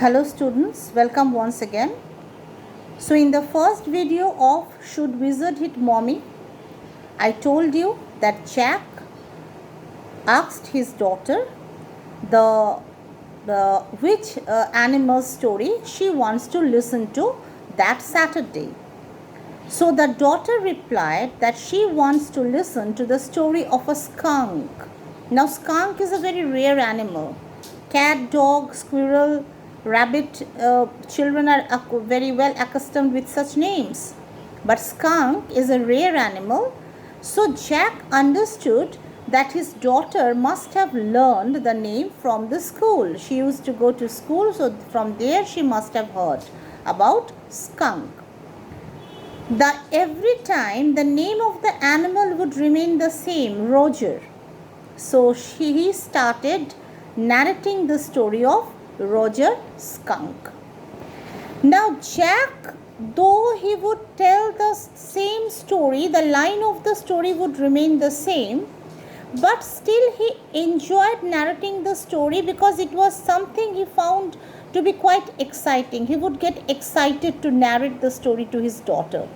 Hello students, welcome once again. So in the first video of Should Wizard Hit Mommy, I told you that Jack asked his daughter the which animal story she wants to listen to that Saturday. So the daughter replied that she wants to listen to the story of a skunk. Now skunk is a very rare animal. Cat, dog, squirrel, rabbit, children are very well accustomed with such names. But skunk is a rare animal. So Jack understood that his daughter must have learned the name from the school. She used to go to school, so from there she must have heard about skunk. Every time the name of the animal would remain the same, Roger. So he started narrating the story of Roger Skunk. Now Jack, though he would tell the same story, the line of the story would remain the same, but still he enjoyed narrating the story because it was something he found to be quite exciting. He would get excited to narrate the story to his daughter.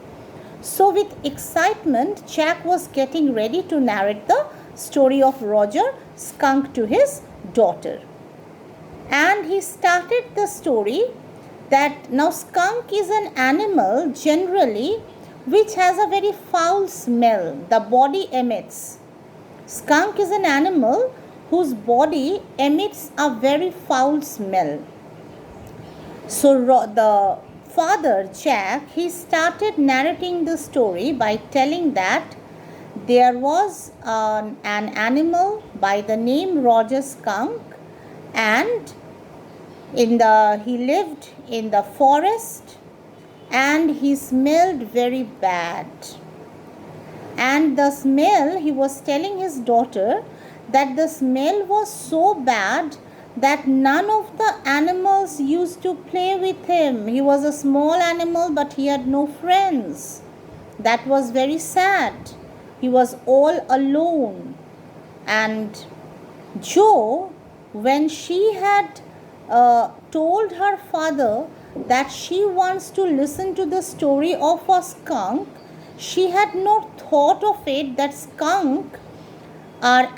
So with excitement, Jack was getting ready to narrate the story of Roger Skunk to his daughter. And he started the story that now skunk is an animal generally which has a very foul smell. The body emits. Skunk is an animal whose body emits a very foul smell. So the father, Jack, he started narrating the story by telling that there was an animal by the name Roger Skunk, and he lived in the forest, and he smelled very bad. And the smell, he was telling his daughter that the smell was so bad that none of the animals used to play with him. He was a small animal, but he had no friends. That was very sad. He was all alone. And Jo, when she had told her father that she wants to listen to the story of a skunk, she had not thought of it that skunks are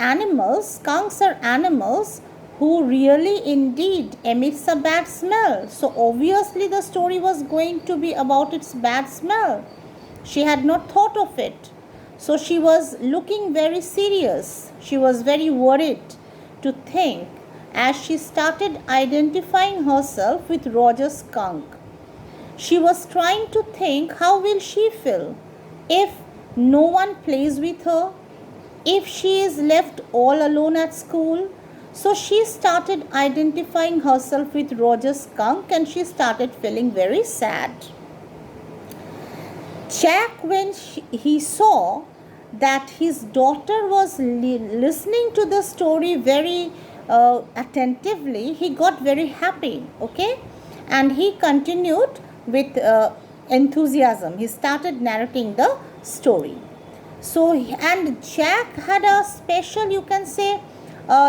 animals who really indeed emits a bad smell. So obviously the story was going to be about its bad smell. She had not thought of it. So she was looking very serious. She was very worried to think as she started identifying herself with Roger Skunk. She was trying to think, how will she feel if no one plays with her, if she is left all alone at school. So she started identifying herself with Roger Skunk and she started feeling very sad. Jack, when he saw that his daughter was listening to the story very attentively, he got very happy, okay? And he continued with enthusiasm. He started narrating the story. So, and Jack had a special, you can say,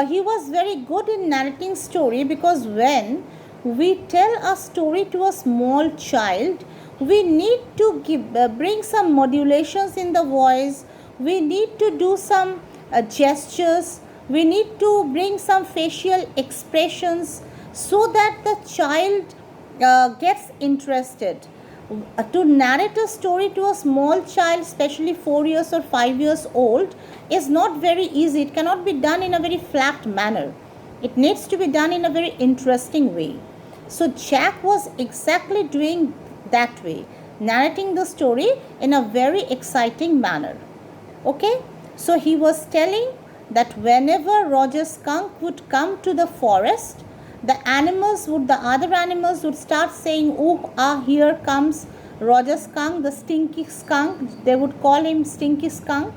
he was very good in narrating story, because when we tell a story to a small child, we need to bring some modulations in the voice. We need to do some gestures. We need to bring some facial expressions so that the child gets interested. To narrate a story to a small child, especially 4 years or 5 years old, is not very easy. It cannot be done in a very flat manner. It needs to be done in a very interesting way. So Jack was exactly doing that way, narrating the story in a very exciting manner. Okay, so he was telling that whenever Roger Skunk would come to the forest, the other animals would start saying, oh, here comes Roger Skunk, the stinky skunk. They would call him stinky skunk.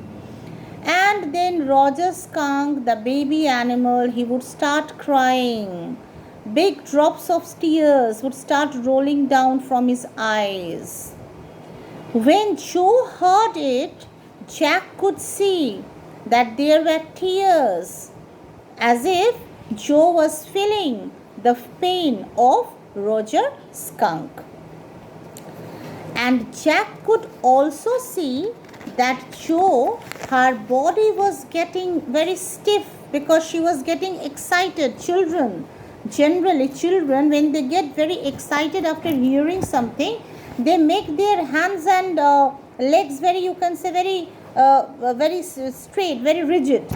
And then Roger Skunk, the baby animal, he would start crying. Big drops of tears would start rolling down from his eyes. When Jo heard it, Jack could see that there were tears, as if Jo was feeling the pain of Roger Skunk. And Jack could also see that Jo, her body was getting very stiff because she was getting excited. Generally children, when they get very excited after hearing something, they make their hands and legs very straight, very rigid.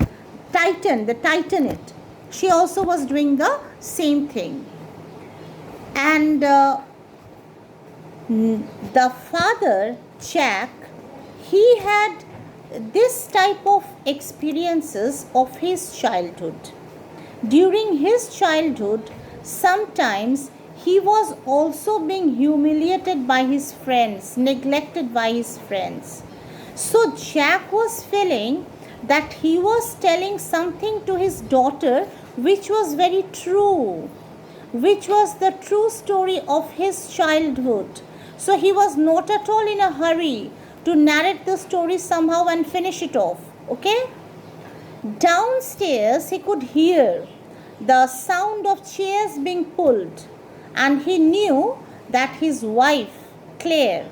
They tighten it. She also was doing the same thing. And the father, Jack, he had this type of experiences of his childhood. During his childhood, sometimes he was also being humiliated by his friends, neglected by his friends. So Jack was feeling that he was telling something to his daughter which was very true, which was the true story of his childhood. So he was not at all in a hurry to narrate the story somehow and finish it off. Okay? Downstairs, he could hear the sound of chairs being pulled, and he knew that his wife, Claire,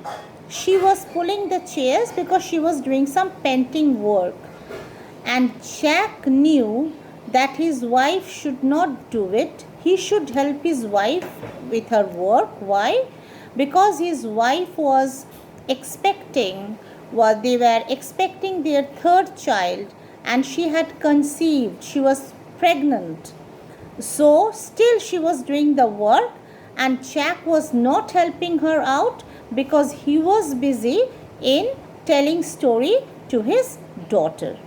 she was pulling the chairs because she was doing some painting work. And Jack knew that his wife should not do it. He should help his wife with her work. Why? Because his wife was expecting, they were expecting their third child, and she had conceived. She was pregnant. So still she was doing the work, and Jack was not helping her out because he was busy in telling story to his daughter.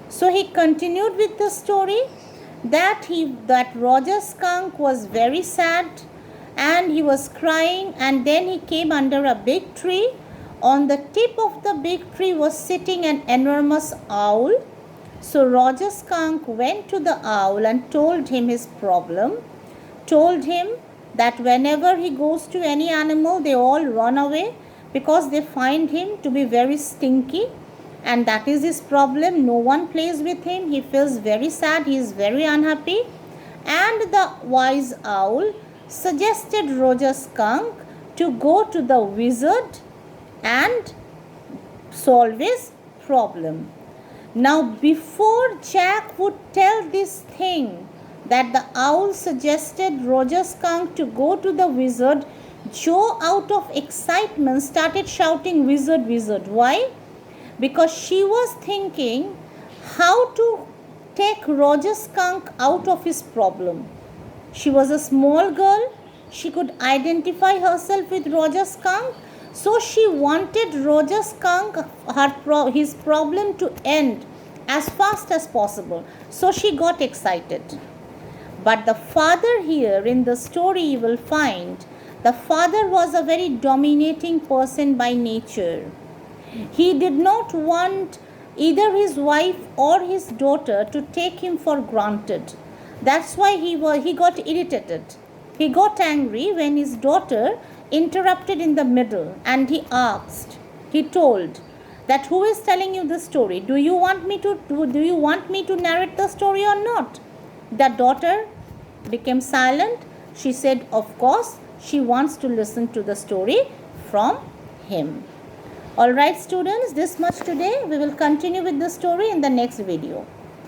So he continued with the story that Roger Skunk was very sad and he was crying, and then he came under a big tree. On the tip of the big tree was sitting an enormous owl. So Roger Skunk went to the owl and told him his problem, told him that whenever he goes to any animal, they all run away because they find him to be very stinky, and that is his problem. No one plays with him. He feels very sad. He is very unhappy. And the wise owl suggested Roger Skunk to go to the wizard and solve his problem. Now, before Jack would tell this thing that the owl suggested Roger Skunk to go to the wizard, Jo, out of excitement, started shouting, "Wizard, wizard." Why? Because she was thinking how to take Roger Skunk out of his problem. She was a small girl. She could identify herself with Roger Skunk. So she wanted Roger Skunk, his problem to end as fast as possible. So she got excited. But the father here in the story, you will find, the father was a very dominating person by nature. He did not want either his wife or his daughter to take him for granted. That's why he got irritated. He got angry when his daughter interrupted in the middle, and he told that, "Who is telling you the story? Do you want me to narrate the story or not?" The daughter became silent. She said, of course, she wants to listen to the story from him. All right, students, this much today. We will continue with the story in the next video.